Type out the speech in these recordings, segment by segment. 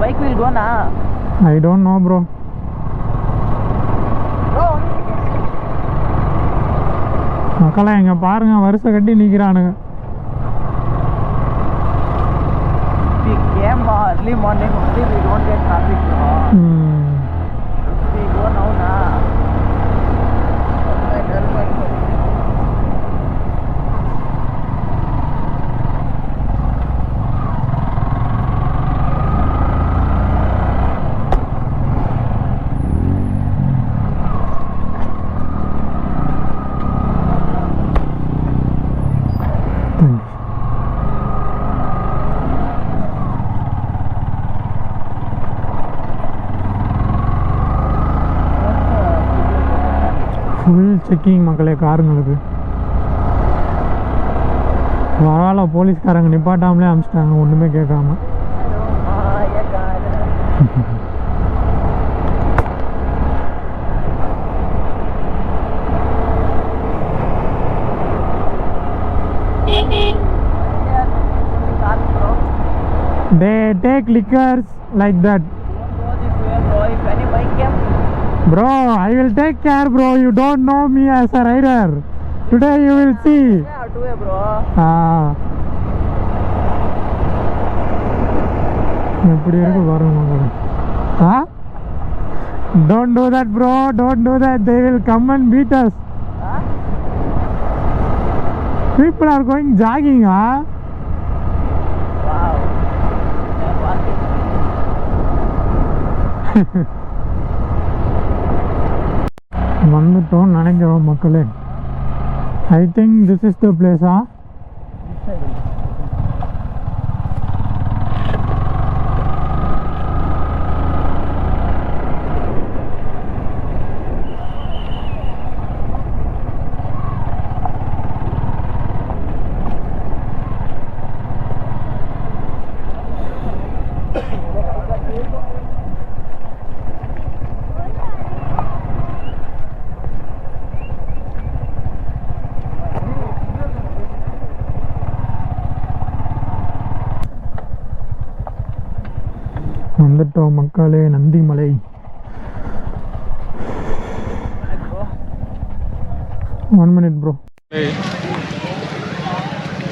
bike will go na? I don't know, bro. மக்களே இங்க பாருங்க வருஷம் கட்டி நிக்கிறானுங்க. We came early morning only, we don't get traffic. We go now na. Full checking மக்களே காருங்களுக்கு. பரவாயில்ல, போலீஸ்காரங்க நிப்பாட்டாமலே அனுப்பிச்சிட்டாங்க ஒன்றுமே கேட்காம. They take liquors like that. If any bike came, Bro, I will take care, bro. You don't know me as a rider. Today you will see. yeah, do it, bro. எப்படி இருக்கு பாருங்க மக்களே. Don't do that, bro. Don't do that. They will come and beat us. People are going jogging, Wow. வந்துட்டோம் நினைக்கிறோம் மக்களே. I think this is the பிளேஸா? வந்துட்டோம் மக்களே, நந்திமலை. One minute bro.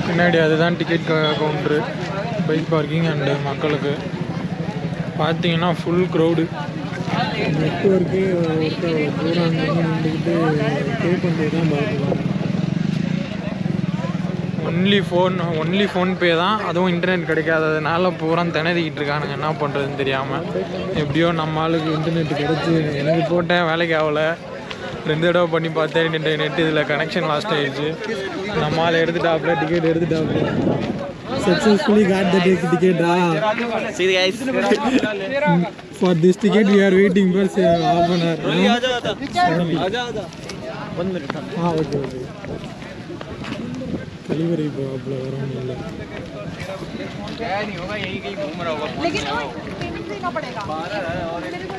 பின்னாடி அதுதான் ticket counter, bike parking and மக்களுக்கு. பார்த்தீங்கன்னா ஃபுல் க்ரௌடு. நெட்ஒர்க்கு ஒருத்தர் பூரா நின்றுக்கிட்டு பே பண்ணுறது தான் பார்க்கலாம். ஒன்லி ஃபோன்பே தான், அதுவும் இன்டர்நெட் கிடைக்காததுனால பூரா திணறிக்கிட்டு இருக்கானுங்க. என்ன பண்ணுறதுன்னு தெரியாமல். எப்படியோ நம்ம ஆளுக்கு இன்டர்நெட் கிடச்சி. எனக்கு போட்டேன், வேலைக்கு ஆகலை. 2 தடவை பண்ணி பார்த்தேன், நெட் இதில் கனெக்ஷன் லாஸ்ட் ஆகிடுச்சு. நம்ம ஆள் எடுத்துட்டாப்புல, ticket எடுத்துட்டாப்புல. Successfully got the ticket. See guys. For this ticket we are waiting for half an hour. One minute. Okay. Delivery problem वरम இல்லை.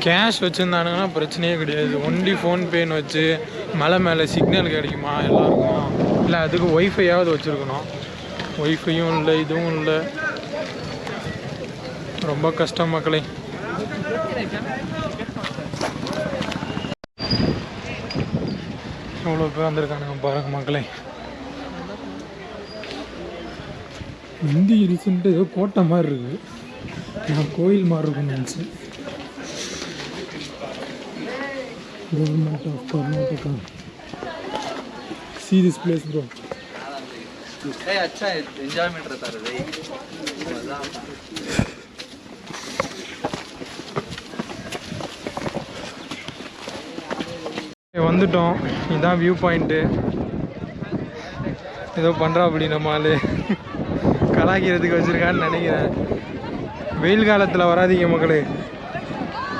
கேஷ் வச்சுருந்தானுங்கன்னா பிரச்சனையே கிடையாது. ஒன்லி ஃபோன்பேன்னு வச்சு மேலே சிக்னல் கிடைக்குமா எல்லாருக்கும்? இல்லை அதுக்கு ஒய்ஃபையாவது வச்சுருக்கணும். ஒய்ஃபையும் இல்லை, இதுவும் இல்லை. ரொம்ப கஷ்டம் மக்களே. எவ்வளோ பேர் வந்திருக்கானுங்க பாருங்க மக்களே. இந்தி ஹில்ஸ்ன்ட்டு ஏதோ கோட்டை மாதிரி இருக்குது. நான் கோயில் மாதிரி இருக்குன்னு நினச்சேன். Government of Karnataka. See this place bro. अच्छा है, एंजॉयमेंट रहता है भाई. வந்துட்டோம். இதுதான் வியூ பாயிண்ட்டு. ஏதோ பண்ணுறா அப்படி நம்ம ஆள் கலாக்கிறதுக்கு வச்சுருக்கான்னு நினைக்கிறேன். வெயில் காலத்தில் வராதிங்க மக்களே,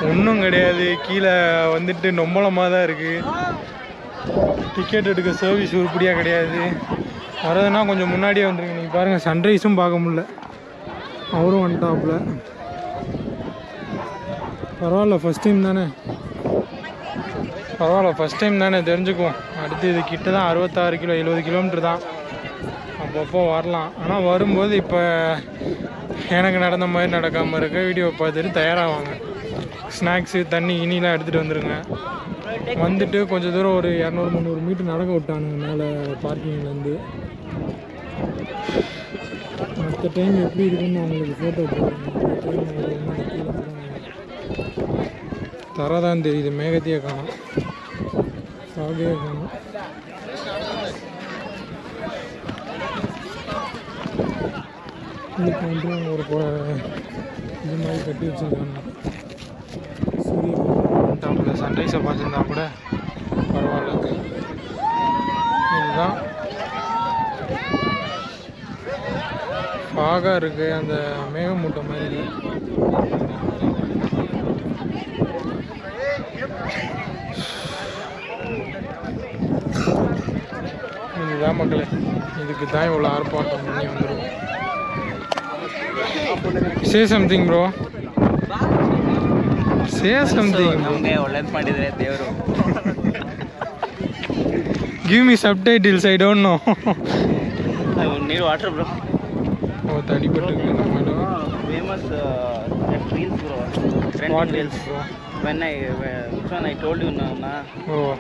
ஒன்றும் கிடையாது. கீழே வந்துட்டு நொம்பளமாக தான் இருக்குது. டிக்கெட் எடுக்க சர்வீஸ் உருப்படியாக கிடையாது. வரதுன்னா கொஞ்சம் முன்னாடியே வந்துருங்க. நீங்கள் பாருங்கள், சன்ரைஸும் பார்க்க முடில. அவரும் வந்துட்டாப்புல. பரவாயில்ல, ஃபஸ்ட் டைம் தானே தெரிஞ்சுக்குவோம். அடுத்து இது கிட்ட தான் 66 கிலோ 70 கிலோமீட்டர் தான். அப்பப்போ வரலாம். ஆனால் வரும்போது இப்போ எனக்கு நடந்த மாதிரி நடக்காமல் இருக்க வீடியோ பார்த்துட்டு தயாராவாங்க. ஸ்நாக்ஸு தண்ணி இனிலாம் எடுத்துகிட்டு வந்துடுங்க. வந்துட்டு கொஞ்சம் தூரம் ஒரு 200-300 மீட்டர் நடக்க விட்டானுங்க மேலே பார்க்கிங்லேருந்து. மற்ற டைம் எப்படி இருக்குன்னு அவங்களுக்கு ஃபோட்டோ போடுறேன். தரதான் தெரியுது, மேகத்தையே காணும், சாகையே காணும். இதுக்கு வந்து ஒரு இது மாதிரி கட்டி வச்சுருக்காங்க. சூரிய டாப்பில் சன்ரைஸை பார்த்துருந்தா கூட பரவாயில்ல. இதுதான் ஃபாகாக இருக்குது, அந்த மேகமூட்டை மாதிரி. இதுதான் மக்களே, இதுக்கு தான் இவ்வளோ ஆர்ப்பாட்டம் பண்ணி வந்துடும். Say something, bro. Say something. Give me subtitles. I don't know. I need water, bro. Oh, tadi betul. Famous reels, bro. What reels, bro? Which one I told you now, na? Oh,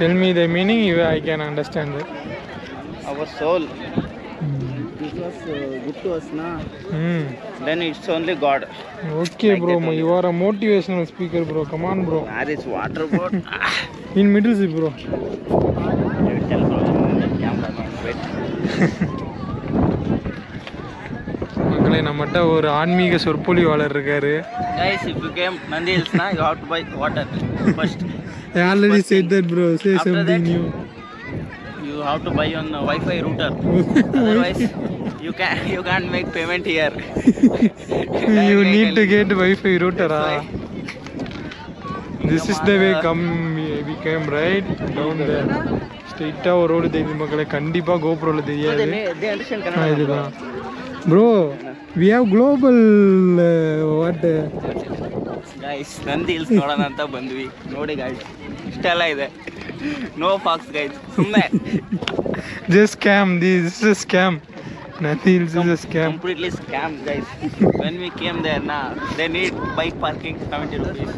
tell me the meaning. I can understand it. Our soul. This was good to us, na? Then it's only God. Okay, like bro. You are a motivational speaker, bro. Come on, bro. There is water, bro. In middle seat, bro. I will tell, bro. Camera, wait. மக்களே, நம்மகிட்ட ஒரு ஆன்மீக சொற்பொழிவாளர் இருக்காரு. Guys, if you came Nandi Hills, na, you have to buy water first. I already said that, bro. Say After something that, new. You have to buy on Wi-Fi router. Otherwise, you can't make payment here. You need to get Wi-Fi router. This is the way we came right down there. Straight a road தெரியுது மக்களே, கண்டிப்பா GoProல தெரியாது. They understand Kannada. இதுதான் bro, we have global what Guys, Nandi Hills ನೋಡೋಣ ಅಂತ ಬಂದ್ವಿ. ನೋಡಿ guys, ಇಷ್ಟೆಲ್ಲ ಇದೆ. No fox guys, ಸುಮ್ಮನೆ. Just scam, this is a scam. Nandi Hills is a scam. Completely scam, guys. When we came there, na, they need bike parking 70 rupees,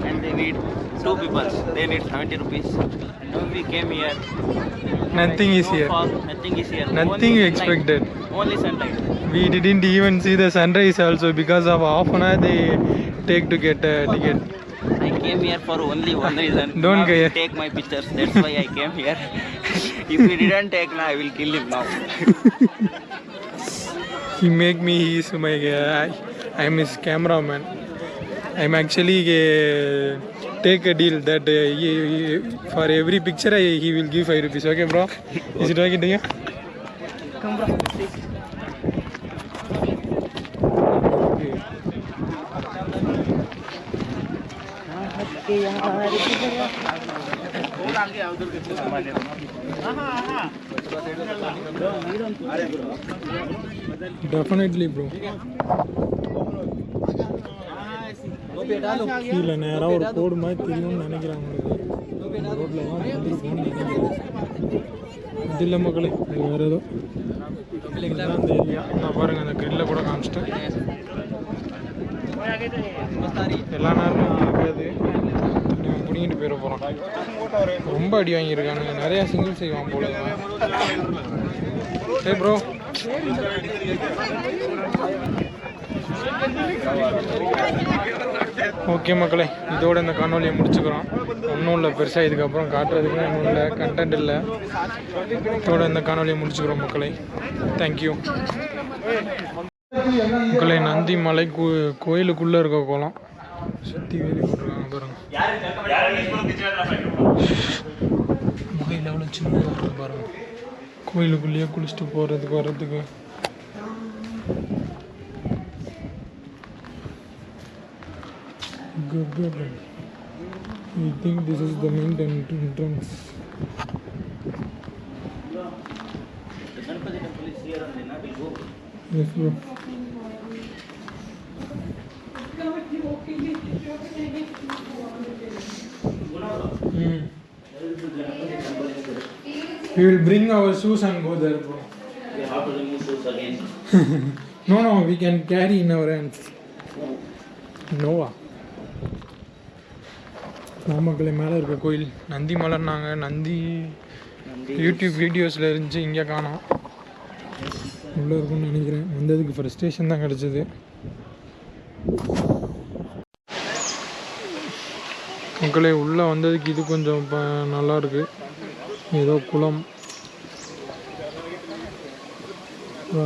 and they need 2 people. They need 70 rupees. And when we came here, Nothing like, is no here. fog, nothing is here. Nothing Only we expected. sunlight. Only sunlight. We didn't even see the sunrise also because of half an hour they take to get a ticket. I came here for only one reason. Don't care. Take my pictures. That's why I came here. If he didn't take, na, I will kill him now. He make me, he's my I am his cameraman. I'm actually take a deal that for every picture he will give 5 rupees. Okay, bro? Is it okay to you? Come, bro. Please. Definitely, bro. கீழே நேராக ஒரு கோடு மாதிரி தெரியும்னு நினைக்கிறேன் உங்களுக்கு. ரோட்டில் தான் வந்துருக்கோம்னு நினைக்கிறேன். அது இல்லை மக்களே, அது வேறு ஏதோ அந்த ஏரியா. நான் பாருங்கள், அந்த கிரில்ல கூட காமிச்சிட்டேன். எல்லா நேரமும் இருக்காது, நம்ம பிடிங்கிட்டு போயிட போகிறோம். ரொம்ப அடி வாங்கியிருக்கானுங்க, நிறையா சிங்கிள் செய்வான் போல. சரி ப்ரோ, ஓகே மக்களே, இதோட இந்த காணொலியை முடிச்சுக்கிறோம். ஒன்றும் இல்லை பெருசாக, இதுக்கப்புறம் காட்டுறதுக்கு ஒன்றும் இல்லை, கண்டென்ட் இல்லை. இதோட இந்த காணொலியை முடிச்சுக்கிறோம் மக்களே. தேங்க்யூ மக்களே. நந்தி மலை கோயிலுக்குள்ளே இருக்க குளம் சுற்றி வேலி போட்டுருக்காங்க பாருங்க. கோயில் எவ்வளோ சின்னதாக இருக்குது பாருங்க. கோயிலுக்குள்ளேயே குளிச்சுட்டு போகிறதுக்கு வர்றதுக்கு. I think this is the main entrance. Yes, bro. We will bring our shoes and go there, bro. We have to remove shoes again. No, we can carry in our hands. Noah நாமக்கலை மேலே இருக்க கோயில் Nandi மலைன்னாங்க. Nandi YouTube வீடியோஸில் இருந்துச்சு, இங்கே காணோம். உள்ளே இருக்குன்னு நினைக்கிறேன். வந்ததுக்கு ஃப்ரஸ்ட்ரேஷன் தான் கிடச்சிது. மக்களே உள்ளே வந்ததுக்கு இது கொஞ்சம் நல்லா இருக்கு. ஏதோ குளம்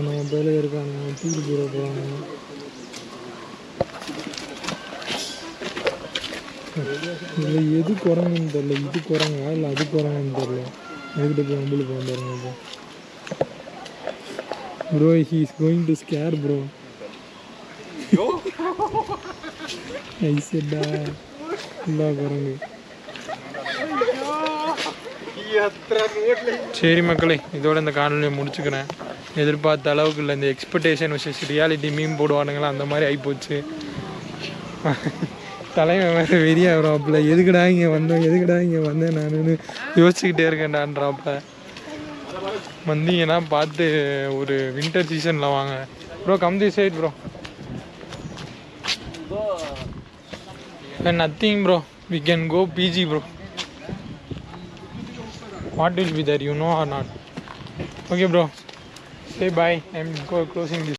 நம்ம பேலே இருக்காங்க, டூர் போகிற போகிறாங்க. இதில் எது குரங்குன்னு தெரில, இது குரங்கா இல்லை அது குரங்குன்னு தெரில. அதுக்கிட்ட போய் நம்மளுக்கு வந்துடுங்க. இப்போ bro he is going to scare bro. ஐசடா இல்லை குரங்கு. சரி மக்களே, இதோட இந்த காணொலியை முடிச்சுக்கிறேன். எதிர்பார்த்த அளவுக்கு இல்லை. இந்த எக்ஸ்பெக்டேஷன் விஷஸ் ரியாலிட்டி மீம் போடுவானுங்களா அந்த மாதிரி ஆகிப்போச்சு. தலைவன் வேறு வெறியாகிறாப்புல. எதுக்கடா இங்கே வந்தேன் நான் யோசிச்சுக்கிட்டே இருக்கேன்டான்றாப்புல. வந்தீங்கன்னா பார்த்து ஒரு வின்டர் சீசனில் வாங்க. Bro come the side bro. Nothing bro, we can go PG bro. What will be there, you know or not? Okay bro, say bye. I'm closing this.